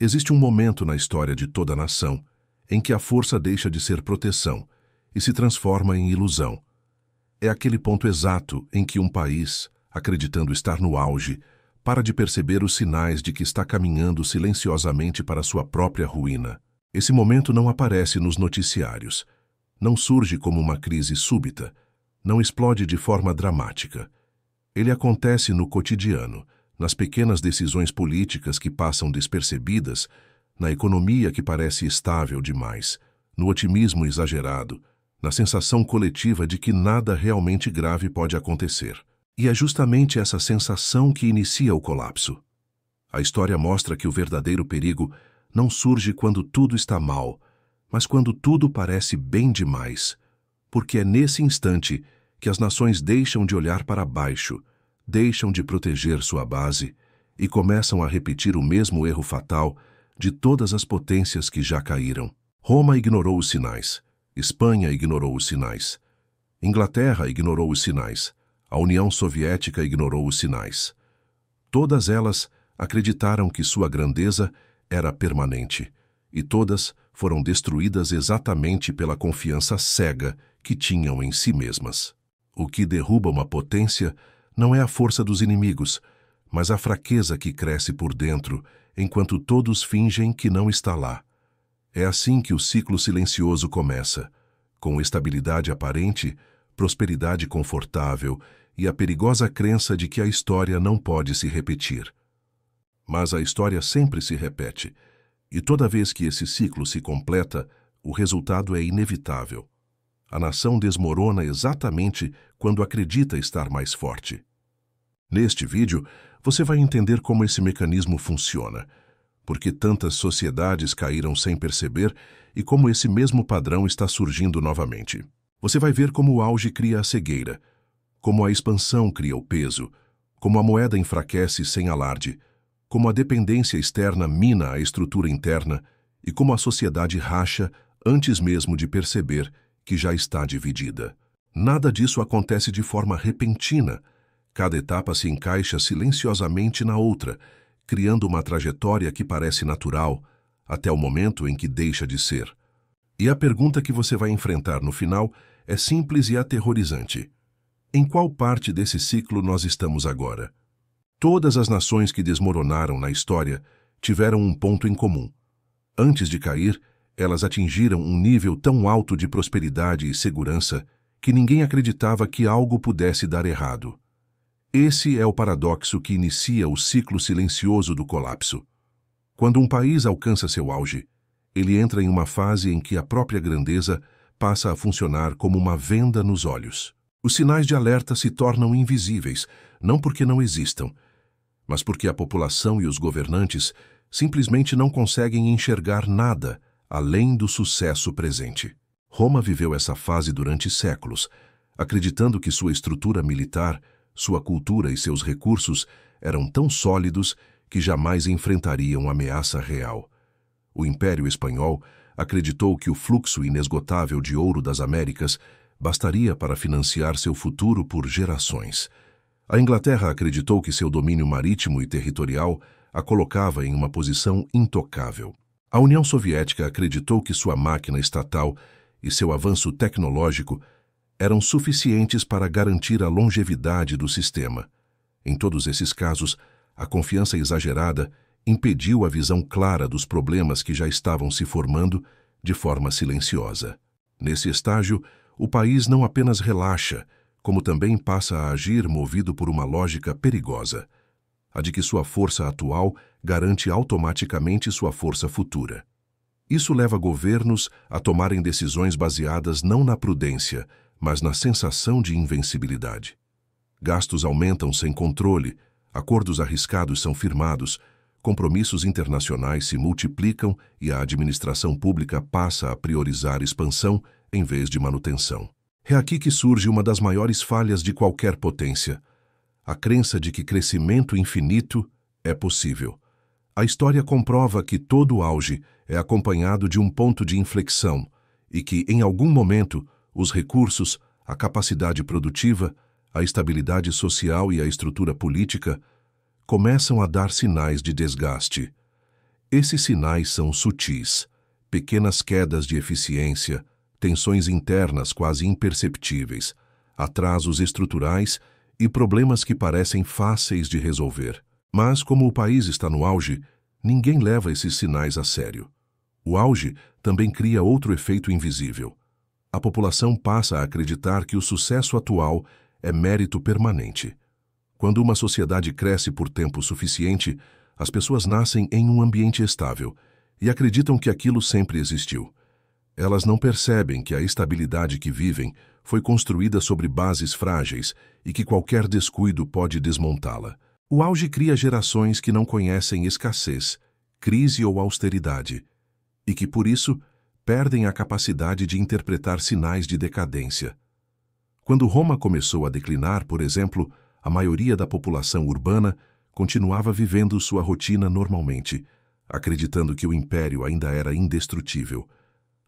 Existe um momento na história de toda nação em que a força deixa de ser proteção e se transforma em ilusão. É aquele ponto exato em que um país, acreditando estar no auge, para de perceber os sinais de que está caminhando silenciosamente para sua própria ruína. Esse momento não aparece nos noticiários, não surge como uma crise súbita, não explode de forma dramática. Ele acontece no cotidiano, nas pequenas decisões políticas que passam despercebidas, na economia que parece estável demais, no otimismo exagerado, na sensação coletiva de que nada realmente grave pode acontecer. E é justamente essa sensação que inicia o colapso. A história mostra que o verdadeiro perigo não surge quando tudo está mal, mas quando tudo parece bem demais, porque é nesse instante que as nações deixam de olhar para baixo, deixam de proteger sua base e começam a repetir o mesmo erro fatal de todas as potências que já caíram. Roma ignorou os sinais, Espanha ignorou os sinais, Inglaterra ignorou os sinais, a União Soviética ignorou os sinais. Todas elas acreditaram que sua grandeza era permanente, e todas foram destruídas exatamente pela confiança cega que tinham em si mesmas. O que derruba uma potência não é a força dos inimigos, mas a fraqueza que cresce por dentro, enquanto todos fingem que não está lá. É assim que o ciclo silencioso começa, com estabilidade aparente, prosperidade confortável e a perigosa crença de que a história não pode se repetir. Mas a história sempre se repete, e toda vez que esse ciclo se completa, o resultado é inevitável. A nação desmorona exatamente quando acredita estar mais forte. Neste vídeo, você vai entender como esse mecanismo funciona, porque tantas sociedades caíram sem perceber e como esse mesmo padrão está surgindo novamente. Você vai ver como o auge cria a cegueira, como a expansão cria o peso, como a moeda enfraquece sem alarde, como a dependência externa mina a estrutura interna e como a sociedade racha antes mesmo de perceber que já está dividida. Nada disso acontece de forma repentina. Cada etapa se encaixa silenciosamente na outra, criando uma trajetória que parece natural, até o momento em que deixa de ser. E a pergunta que você vai enfrentar no final é simples e aterrorizante. Em qual parte desse ciclo nós estamos agora? Todas as nações que desmoronaram na história tiveram um ponto em comum. Antes de cair, elas atingiram um nível tão alto de prosperidade e segurança que ninguém acreditava que algo pudesse dar errado. Esse é o paradoxo que inicia o ciclo silencioso do colapso. Quando um país alcança seu auge, ele entra em uma fase em que a própria grandeza passa a funcionar como uma venda nos olhos. Os sinais de alerta se tornam invisíveis, não porque não existam, mas porque a população e os governantes simplesmente não conseguem enxergar nada além do sucesso presente. Roma viveu essa fase durante séculos, acreditando que sua estrutura militar, sua cultura e seus recursos eram tão sólidos que jamais enfrentariam ameaça real. O Império Espanhol acreditou que o fluxo inesgotável de ouro das Américas bastaria para financiar seu futuro por gerações. A Inglaterra acreditou que seu domínio marítimo e territorial a colocava em uma posição intocável. A União Soviética acreditou que sua máquina estatal e seu avanço tecnológico eram suficientes para garantir a longevidade do sistema. Em todos esses casos, a confiança exagerada impediu a visão clara dos problemas que já estavam se formando de forma silenciosa. Nesse estágio, o país não apenas relaxa, como também passa a agir movido por uma lógica perigosa, a de que sua força atual garante automaticamente sua força futura. Isso leva governos a tomarem decisões baseadas não na prudência, mas na sensação de invencibilidade. Gastos aumentam sem controle, acordos arriscados são firmados, compromissos internacionais se multiplicam e a administração pública passa a priorizar expansão em vez de manutenção. É aqui que surge uma das maiores falhas de qualquer potência: a crença de que crescimento infinito é possível. A história comprova que todo auge é acompanhado de um ponto de inflexão e que, em algum momento, os recursos, a capacidade produtiva, a estabilidade social e a estrutura política começam a dar sinais de desgaste. Esses sinais são sutis, pequenas quedas de eficiência, tensões internas quase imperceptíveis, atrasos estruturais e problemas que parecem fáceis de resolver. Mas, como o país está no auge, ninguém leva esses sinais a sério. O auge também cria outro efeito invisível. A população passa a acreditar que o sucesso atual é mérito permanente. Quando uma sociedade cresce por tempo suficiente, as pessoas nascem em um ambiente estável e acreditam que aquilo sempre existiu. Elas não percebem que a estabilidade que vivem foi construída sobre bases frágeis e que qualquer descuido pode desmontá-la. O auge cria gerações que não conhecem escassez, crise ou austeridade, e que, por isso, perdem a capacidade de interpretar sinais de decadência. Quando Roma começou a declinar, por exemplo, a maioria da população urbana continuava vivendo sua rotina normalmente, acreditando que o império ainda era indestrutível.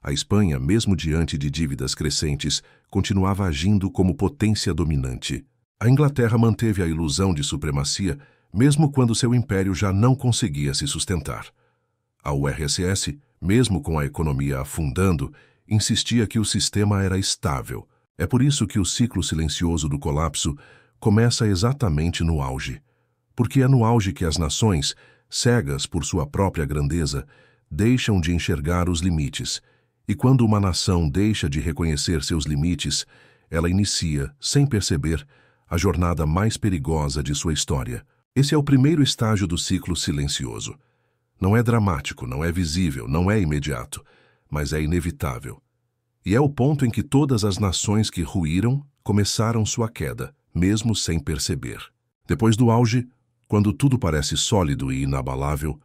A Espanha, mesmo diante de dívidas crescentes, continuava agindo como potência dominante. A Inglaterra manteve a ilusão de supremacia, mesmo quando seu império já não conseguia se sustentar. A URSS, mesmo com a economia afundando, insistia que o sistema era estável. É por isso que o ciclo silencioso do colapso começa exatamente no auge. Porque é no auge que as nações, cegas por sua própria grandeza, deixam de enxergar os limites. E quando uma nação deixa de reconhecer seus limites, ela inicia, sem perceber, a jornada mais perigosa de sua história. Esse é o primeiro estágio do ciclo silencioso. Não é dramático, não é visível, não é imediato, mas é inevitável. E é o ponto em que todas as nações que ruíram começaram sua queda, mesmo sem perceber. Depois do auge, quando tudo parece sólido e inabalável,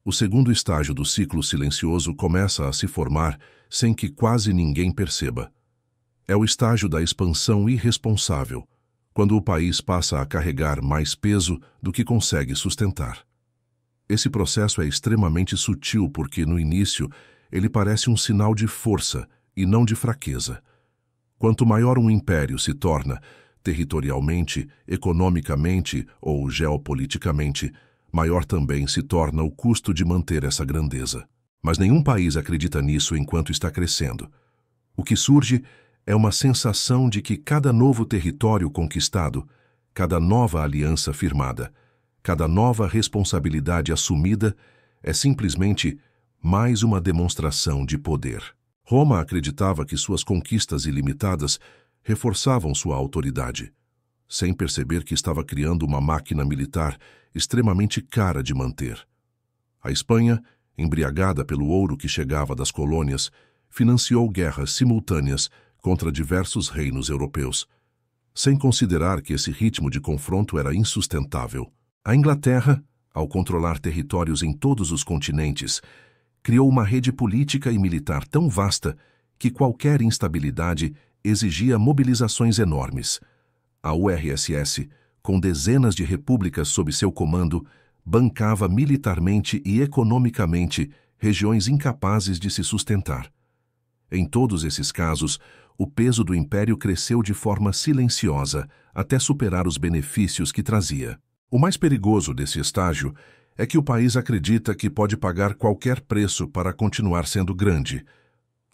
o segundo estágio do ciclo silencioso começa a se formar sem que quase ninguém perceba. É o estágio da expansão irresponsável, quando o país passa a carregar mais peso do que consegue sustentar. Esse processo é extremamente sutil porque, no início, ele parece um sinal de força e não de fraqueza. Quanto maior um império se torna, territorialmente, economicamente ou geopoliticamente, maior também se torna o custo de manter essa grandeza. Mas nenhum país acredita nisso enquanto está crescendo. O que surge é uma sensação de que cada novo território conquistado, cada nova aliança firmada, cada nova responsabilidade assumida é simplesmente mais uma demonstração de poder. Roma acreditava que suas conquistas ilimitadas reforçavam sua autoridade, sem perceber que estava criando uma máquina militar extremamente cara de manter. A Espanha, embriagada pelo ouro que chegava das colônias, financiou guerras simultâneas contra diversos reinos europeus, sem considerar que esse ritmo de confronto era insustentável. A Inglaterra, ao controlar territórios em todos os continentes, criou uma rede política e militar tão vasta que qualquer instabilidade exigia mobilizações enormes. A URSS, com dezenas de repúblicas sob seu comando, bancava militarmente e economicamente regiões incapazes de se sustentar. Em todos esses casos, o peso do império cresceu de forma silenciosa até superar os benefícios que trazia. O mais perigoso desse estágio é que o país acredita que pode pagar qualquer preço para continuar sendo grande.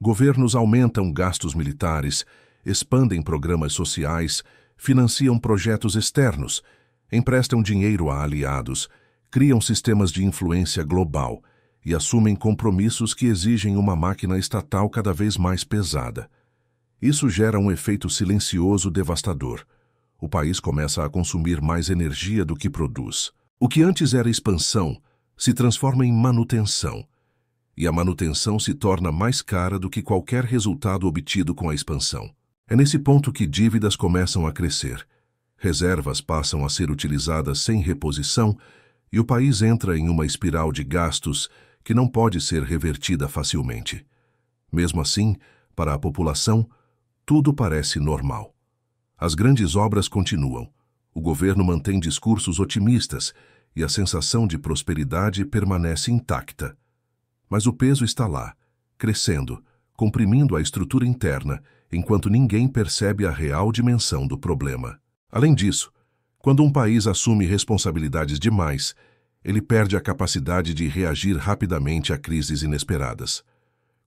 Governos aumentam gastos militares, expandem programas sociais, financiam projetos externos, emprestam dinheiro a aliados, criam sistemas de influência global e assumem compromissos que exigem uma máquina estatal cada vez mais pesada. Isso gera um efeito silencioso devastador. O país começa a consumir mais energia do que produz. O que antes era expansão se transforma em manutenção, e a manutenção se torna mais cara do que qualquer resultado obtido com a expansão. É nesse ponto que dívidas começam a crescer, reservas passam a ser utilizadas sem reposição e o país entra em uma espiral de gastos que não pode ser revertida facilmente. Mesmo assim, para a população, tudo parece normal. As grandes obras continuam, o governo mantém discursos otimistas e a sensação de prosperidade permanece intacta. Mas o peso está lá, crescendo, comprimindo a estrutura interna, enquanto ninguém percebe a real dimensão do problema. Além disso, quando um país assume responsabilidades demais, Ele perde a capacidade de reagir rapidamente a crises inesperadas.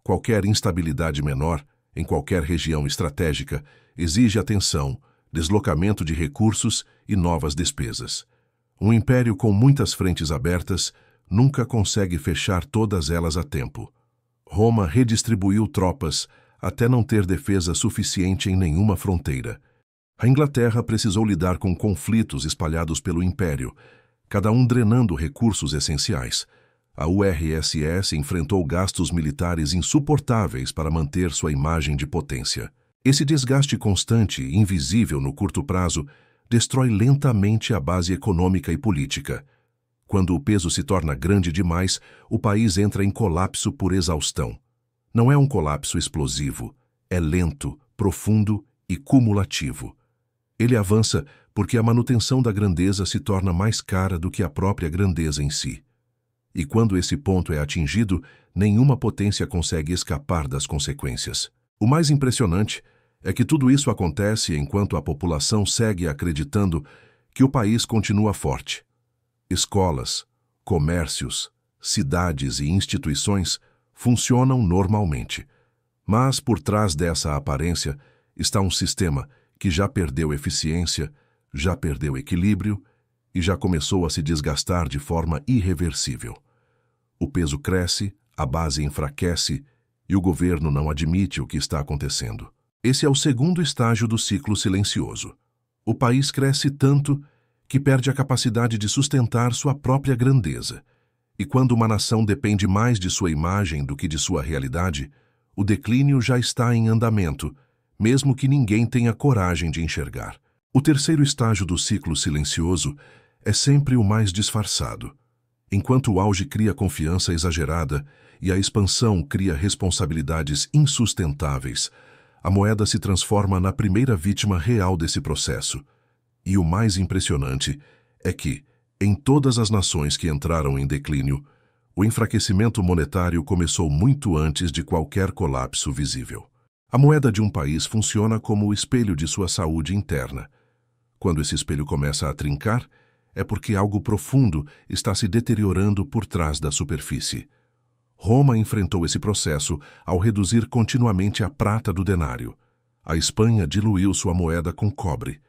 Qualquer instabilidade menor, em qualquer região estratégica, exige atenção, deslocamento de recursos e novas despesas. Um império com muitas frentes abertas nunca consegue fechar todas elas a tempo. Roma redistribuiu tropas até não ter defesa suficiente em nenhuma fronteira. A Inglaterra precisou lidar com conflitos espalhados pelo império, cada um drenando recursos essenciais. A URSS enfrentou gastos militares insuportáveis para manter sua imagem de potência. Esse desgaste constante e invisível no curto prazo destrói lentamente a base econômica e política. Quando o peso se torna grande demais, o país entra em colapso por exaustão. Não é um colapso explosivo, é lento, profundo e cumulativo. Ele avança porque a manutenção da grandeza se torna mais cara do que a própria grandeza em si. E quando esse ponto é atingido, nenhuma potência consegue escapar das consequências. O mais impressionante é que tudo isso acontece enquanto a população segue acreditando que o país continua forte. Escolas, comércios, cidades e instituições funcionam normalmente. Mas por trás dessa aparência está um sistema que já perdeu eficiência, já perdeu equilíbrio e já começou a se desgastar de forma irreversível. O peso cresce, a base enfraquece e o governo não admite o que está acontecendo. Esse é o segundo estágio do ciclo silencioso. O país cresce tanto que perde a capacidade de sustentar sua própria grandeza. E quando uma nação depende mais de sua imagem do que de sua realidade, o declínio já está em andamento, mesmo que ninguém tenha coragem de enxergar. O terceiro estágio do ciclo silencioso é sempre o mais disfarçado. Enquanto o auge cria confiança exagerada e a expansão cria responsabilidades insustentáveis, a moeda se transforma na primeira vítima real desse processo. E o mais impressionante é que, em todas as nações que entraram em declínio, o enfraquecimento monetário começou muito antes de qualquer colapso visível. A moeda de um país funciona como o espelho de sua saúde interna. Quando esse espelho começa a trincar, é porque algo profundo está se deteriorando por trás da superfície. Roma enfrentou esse processo ao reduzir continuamente a prata do denário. A Espanha diluiu sua moeda com cobre.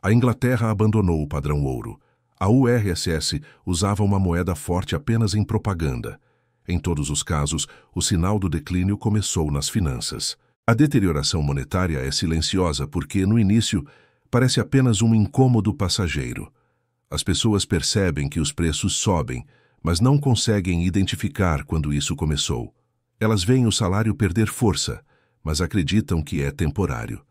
A Inglaterra abandonou o padrão ouro. A URSS usava uma moeda forte apenas em propaganda. Em todos os casos, o sinal do declínio começou nas finanças. A deterioração monetária é silenciosa porque, no início, parece apenas um incômodo passageiro. As pessoas percebem que os preços sobem, mas não conseguem identificar quando isso começou. Elas veem o salário perder força, mas acreditam que é temporário.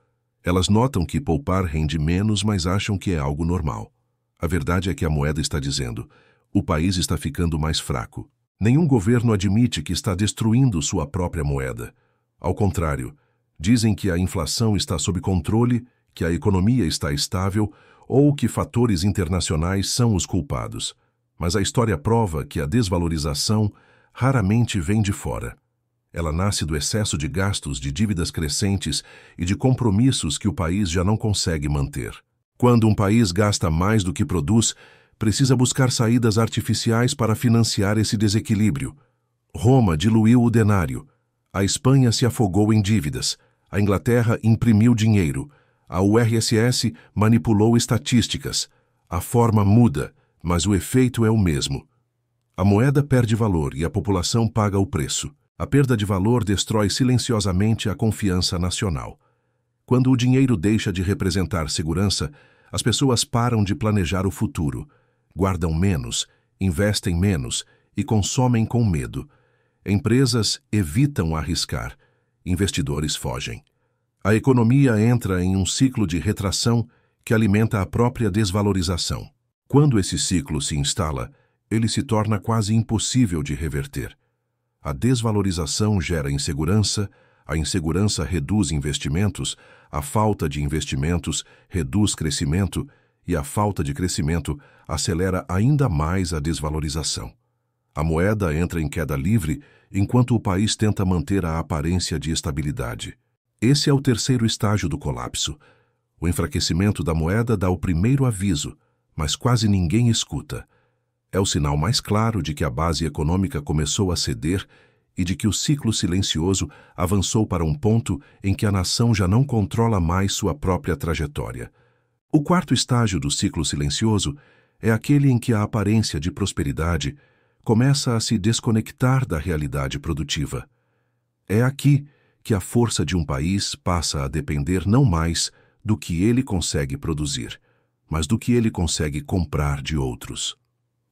Elas notam que poupar rende menos, mas acham que é algo normal. A verdade é que a moeda está dizendo: o país está ficando mais fraco. Nenhum governo admite que está destruindo sua própria moeda. Ao contrário, dizem que a inflação está sob controle, que a economia está estável ou que fatores internacionais são os culpados. Mas a história prova que a desvalorização raramente vem de fora. Ela nasce do excesso de gastos, de dívidas crescentes e de compromissos que o país já não consegue manter. Quando um país gasta mais do que produz, precisa buscar saídas artificiais para financiar esse desequilíbrio. Roma diluiu o denário. A Espanha se afogou em dívidas. A Inglaterra imprimiu dinheiro. A URSS manipulou estatísticas. A forma muda, mas o efeito é o mesmo. A moeda perde valor e a população paga o preço. A perda de valor destrói silenciosamente a confiança nacional. Quando o dinheiro deixa de representar segurança, as pessoas param de planejar o futuro, guardam menos, investem menos e consomem com medo. Empresas evitam arriscar, investidores fogem. A economia entra em um ciclo de retração que alimenta a própria desvalorização. Quando esse ciclo se instala, ele se torna quase impossível de reverter. A desvalorização gera insegurança, a insegurança reduz investimentos, a falta de investimentos reduz crescimento e a falta de crescimento acelera ainda mais a desvalorização. A moeda entra em queda livre enquanto o país tenta manter a aparência de estabilidade. Esse é o terceiro estágio do colapso. O enfraquecimento da moeda dá o primeiro aviso, mas quase ninguém escuta. É o sinal mais claro de que a base econômica começou a ceder e de que o ciclo silencioso avançou para um ponto em que a nação já não controla mais sua própria trajetória. O quarto estágio do ciclo silencioso é aquele em que a aparência de prosperidade começa a se desconectar da realidade produtiva. É aqui que a força de um país passa a depender não mais do que ele consegue produzir, mas do que ele consegue comprar de outros.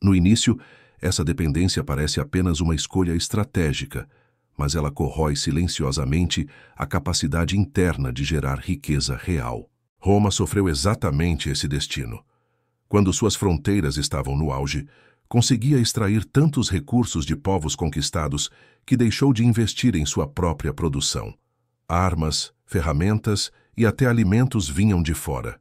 No início, essa dependência parece apenas uma escolha estratégica, mas ela corrói silenciosamente a capacidade interna de gerar riqueza real. Roma sofreu exatamente esse destino. Quando suas fronteiras estavam no auge, conseguia extrair tantos recursos de povos conquistados que deixou de investir em sua própria produção. Armas, ferramentas e até alimentos vinham de fora.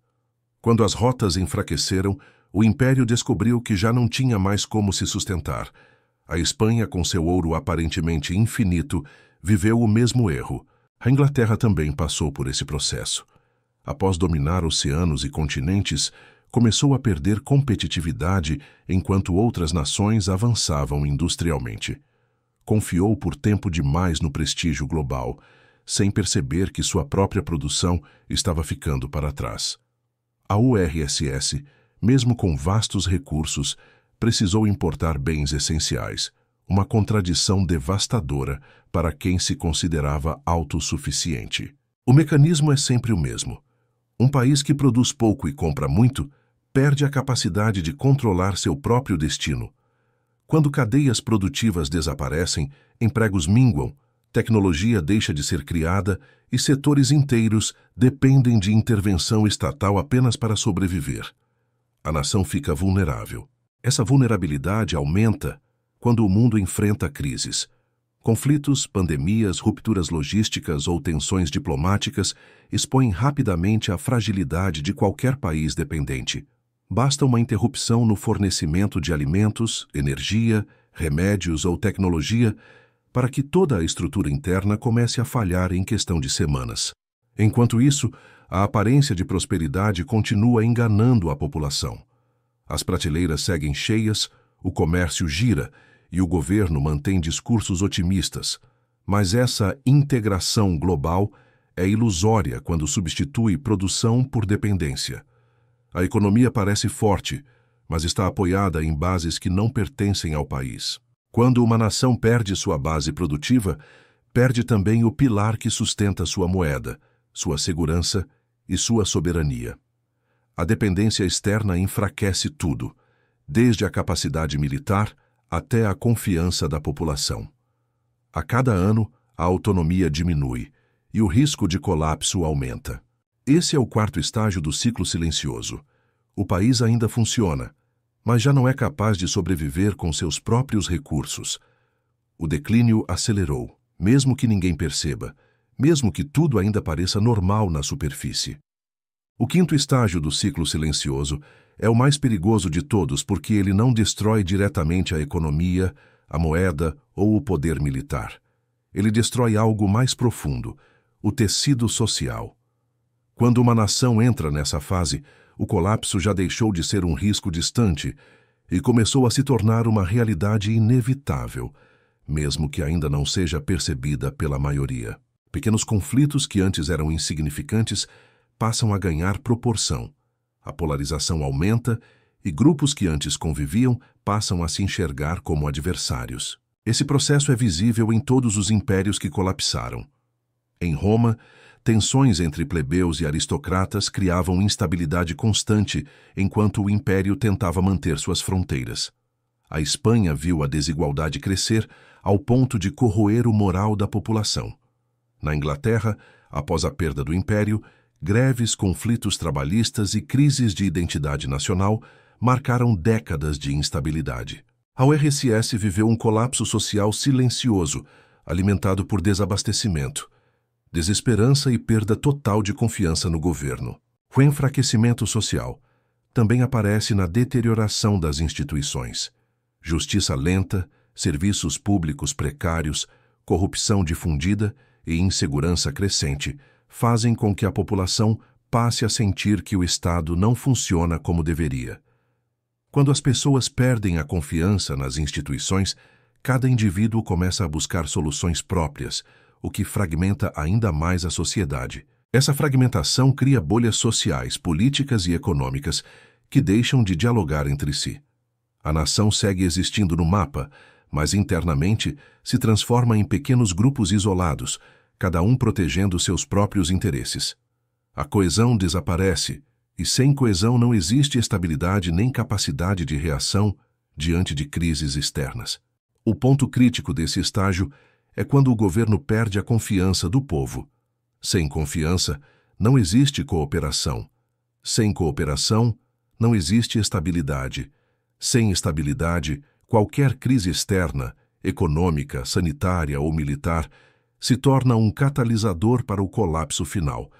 Quando as rotas enfraqueceram, o Império descobriu que já não tinha mais como se sustentar. A Espanha, com seu ouro aparentemente infinito, viveu o mesmo erro. A Inglaterra também passou por esse processo. Após dominar oceanos e continentes, começou a perder competitividade enquanto outras nações avançavam industrialmente. Confiou por tempo demais no prestígio global, sem perceber que sua própria produção estava ficando para trás. A URSS, mesmo com vastos recursos, precisou importar bens essenciais, uma contradição devastadora para quem se considerava autossuficiente. O mecanismo é sempre o mesmo. Um país que produz pouco e compra muito perde a capacidade de controlar seu próprio destino. Quando cadeias produtivas desaparecem, empregos minguam, tecnologia deixa de ser criada e setores inteiros dependem de intervenção estatal apenas para sobreviver. A nação fica vulnerável. Essa vulnerabilidade aumenta quando o mundo enfrenta crises. Conflitos, pandemias, rupturas logísticas ou tensões diplomáticas expõem rapidamente a fragilidade de qualquer país dependente. Basta uma interrupção no fornecimento de alimentos, energia, remédios ou tecnologia para que toda a estrutura interna comece a falhar em questão de semanas. Enquanto isso, a aparência de prosperidade continua enganando a população. As prateleiras seguem cheias, o comércio gira e o governo mantém discursos otimistas, mas essa integração global é ilusória quando substitui produção por dependência. A economia parece forte, mas está apoiada em bases que não pertencem ao país. Quando uma nação perde sua base produtiva, perde também o pilar que sustenta sua moeda, sua segurança e sua soberania. A dependência externa enfraquece tudo, desde a capacidade militar até a confiança da população. A cada ano, a autonomia diminui e o risco de colapso aumenta. Esse é o quarto estágio do ciclo silencioso. O país ainda funciona, mas já não é capaz de sobreviver com seus próprios recursos. O declínio acelerou, mesmo que ninguém perceba, mesmo que tudo ainda pareça normal na superfície. O quinto estágio do ciclo silencioso é o mais perigoso de todos porque ele não destrói diretamente a economia, a moeda ou o poder militar. Ele destrói algo mais profundo, o tecido social. Quando uma nação entra nessa fase, o colapso já deixou de ser um risco distante e começou a se tornar uma realidade inevitável, mesmo que ainda não seja percebida pela maioria. Pequenos conflitos que antes eram insignificantes passam a ganhar proporção. A polarização aumenta e grupos que antes conviviam passam a se enxergar como adversários. Esse processo é visível em todos os impérios que colapsaram. Em Roma, tensões entre plebeus e aristocratas criavam instabilidade constante enquanto o império tentava manter suas fronteiras. A Espanha viu a desigualdade crescer ao ponto de corroer o moral da população. Na Inglaterra, após a perda do império, greves, conflitos trabalhistas e crises de identidade nacional marcaram décadas de instabilidade. A URSS viveu um colapso social silencioso, alimentado por desabastecimento, desesperança e perda total de confiança no governo. O enfraquecimento social também aparece na deterioração das instituições. Justiça lenta, serviços públicos precários, corrupção difundida e insegurança crescente fazem com que a população passe a sentir que o Estado não funciona como deveria. Quando as pessoas perdem a confiança nas instituições, cada indivíduo começa a buscar soluções próprias, o que fragmenta ainda mais a sociedade. Essa fragmentação cria bolhas sociais, políticas e econômicas que deixam de dialogar entre si. A nação segue existindo no mapa, mas internamente se transforma em pequenos grupos isolados, cada um protegendo seus próprios interesses. A coesão desaparece, e sem coesão não existe estabilidade nem capacidade de reação diante de crises externas. O ponto crítico desse estágio é quando o governo perde a confiança do povo. Sem confiança, não existe cooperação. Sem cooperação, não existe estabilidade. Sem estabilidade, qualquer crise externa, econômica, sanitária ou militar, se torna um catalisador para o colapso final.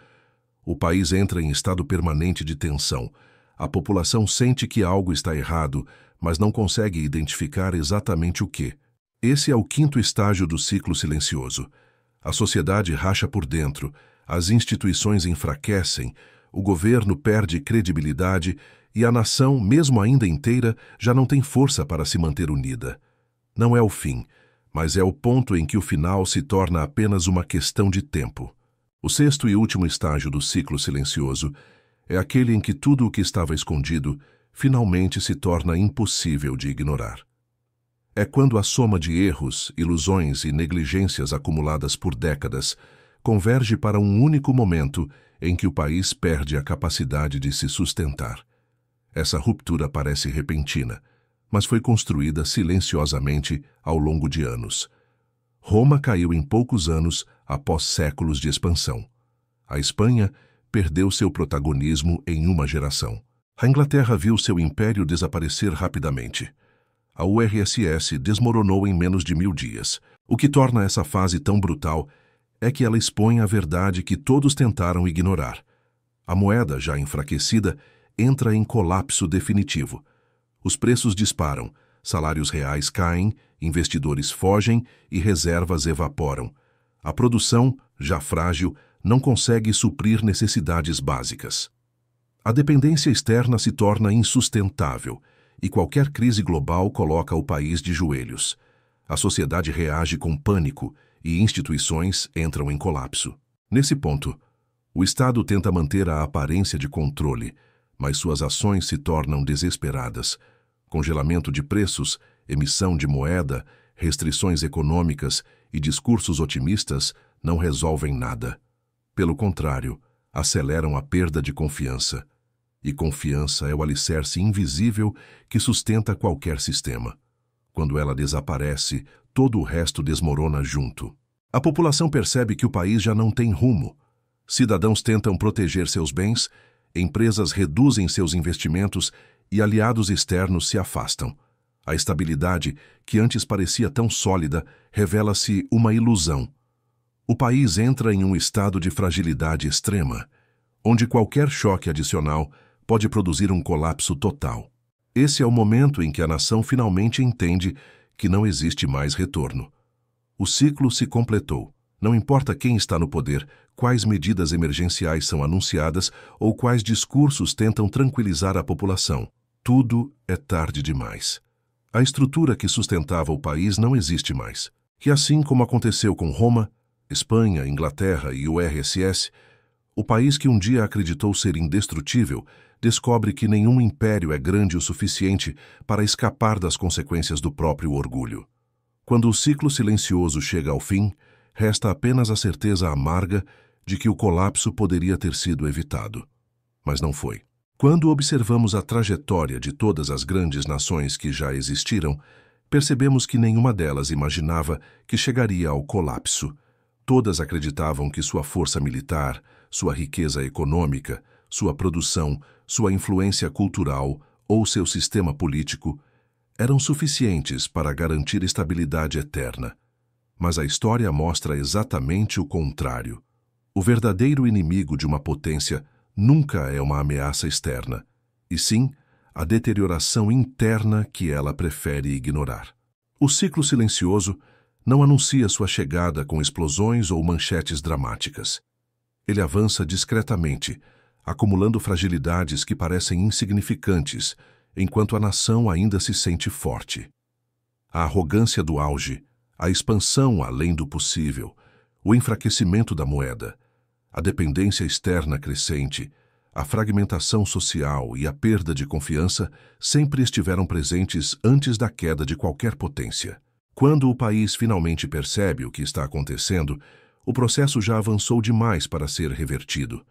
O país entra em estado permanente de tensão. A população sente que algo está errado, mas não consegue identificar exatamente o que. Esse é o quinto estágio do ciclo silencioso. A sociedade racha por dentro, as instituições enfraquecem, o governo perde credibilidade e a nação, mesmo ainda inteira, já não tem força para se manter unida. Não é o fim, mas é o ponto em que o final se torna apenas uma questão de tempo. O sexto e último estágio do ciclo silencioso é aquele em que tudo o que estava escondido finalmente se torna impossível de ignorar. É quando a soma de erros, ilusões e negligências acumuladas por décadas converge para um único momento em que o país perde a capacidade de se sustentar. Essa ruptura parece repentina, mas foi construída silenciosamente ao longo de anos. Roma caiu em poucos anos após séculos de expansão. A Espanha perdeu seu protagonismo em uma geração. A Inglaterra viu seu império desaparecer rapidamente. A URSS desmoronou em menos de 1000 dias. O que torna essa fase tão brutal é que ela expõe a verdade que todos tentaram ignorar. A moeda, já enfraquecida, entra em colapso definitivo. Os preços disparam, salários reais caem, investidores fogem e reservas evaporam. A produção, já frágil, não consegue suprir necessidades básicas. A dependência externa se torna insustentável e qualquer crise global coloca o país de joelhos. A sociedade reage com pânico e instituições entram em colapso. Nesse ponto, o Estado tenta manter a aparência de controle, mas suas ações se tornam desesperadas. Congelamento de preços, emissão de moeda, restrições econômicas e discursos otimistas não resolvem nada. Pelo contrário, aceleram a perda de confiança. E confiança é o alicerce invisível que sustenta qualquer sistema. Quando ela desaparece, todo o resto desmorona junto. A população percebe que o país já não tem rumo. Cidadãos tentam proteger seus bens, empresas reduzem seus investimentos e aliados externos se afastam. A estabilidade, que antes parecia tão sólida, revela-se uma ilusão. O país entra em um estado de fragilidade extrema, onde qualquer choque adicional pode produzir um colapso total. Esse é o momento em que a nação finalmente entende que não existe mais retorno. O ciclo se completou. Não importa quem está no poder, quais medidas emergenciais são anunciadas ou quais discursos tentam tranquilizar a população. Tudo é tarde demais. A estrutura que sustentava o país não existe mais. E assim como aconteceu com Roma, Espanha, Inglaterra e URSS, o país que um dia acreditou ser indestrutível descobre que nenhum império é grande o suficiente para escapar das consequências do próprio orgulho. Quando o ciclo silencioso chega ao fim, resta apenas a certeza amarga de que o colapso poderia ter sido evitado. Mas não foi. Quando observamos a trajetória de todas as grandes nações que já existiram, percebemos que nenhuma delas imaginava que chegaria ao colapso. Todas acreditavam que sua força militar, sua riqueza econômica, sua produção, sua influência cultural ou seu sistema político eram suficientes para garantir estabilidade eterna. Mas a história mostra exatamente o contrário. O verdadeiro inimigo de uma potência nunca é uma ameaça externa, e sim a deterioração interna que ela prefere ignorar. O ciclo silencioso não anuncia sua chegada com explosões ou manchetes dramáticas. Ele avança discretamente, acumulando fragilidades que parecem insignificantes, enquanto a nação ainda se sente forte. A arrogância do auge, a expansão além do possível, o enfraquecimento da moeda, a dependência externa crescente, a fragmentação social e a perda de confiança sempre estiveram presentes antes da queda de qualquer potência. Quando o país finalmente percebe o que está acontecendo, o processo já avançou demais para ser revertido.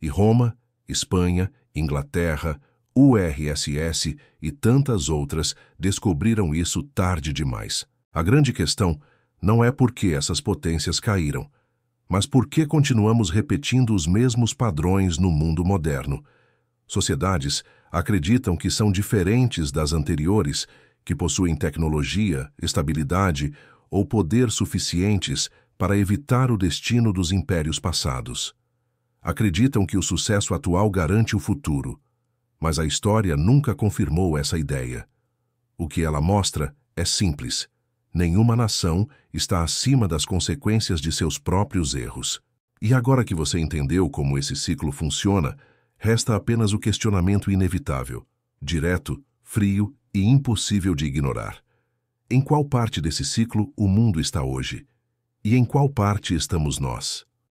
E Roma, Espanha, Inglaterra, URSS e tantas outras descobriram isso tarde demais. A grande questão não é por que essas potências caíram, mas por que continuamos repetindo os mesmos padrões no mundo moderno. Sociedades acreditam que são diferentes das anteriores, que possuem tecnologia, estabilidade ou poder suficientes para evitar o destino dos impérios passados. Acreditam que o sucesso atual garante o futuro, mas a história nunca confirmou essa ideia. O que ela mostra é simples. Nenhuma nação está acima das consequências de seus próprios erros. E agora que você entendeu como esse ciclo funciona, resta apenas o questionamento inevitável, direto, frio e impossível de ignorar. Em qual parte desse ciclo o mundo está hoje? E em qual parte estamos nós?